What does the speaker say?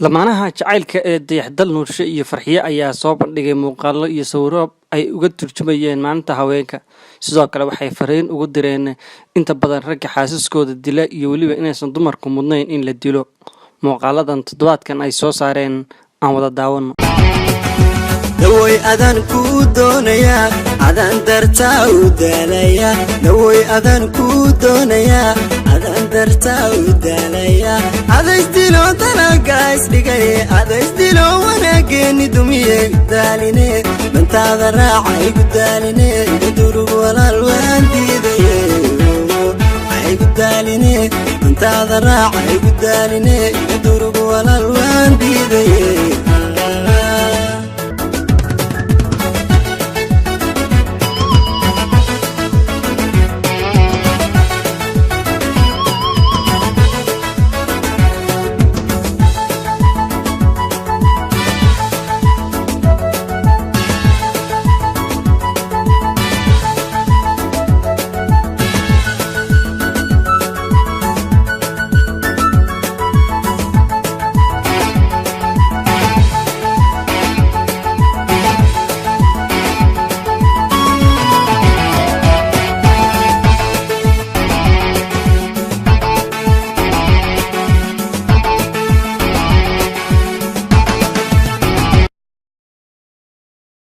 lamaanaha jacaylka ee dayaxdal nuurshe iyo farxiye ayaa soo bandhigay muuqaallo iyo sawirro ay uga turjumayeen maalinta haweenka. Sidoo kale waxay fariin ugu direen inta badan ragga xaasaskooda dila iyo weliba inaysan dumarku mudnayn in la dilo. Muuqaaladan toddobaadkan ay soo saareen aan wada daawano. Dawoy adan ku doonaya adan dartaa u daalaya dawoy adan ku doonaya adan dartaa u daalaya adays dilo talagaas dhigay adays dilo wanaageni dumiye daaline bantaada raacay ku daaline durug walaal waan diidaye ay ku daaline bantaada raacay ku daaline durug walaal waan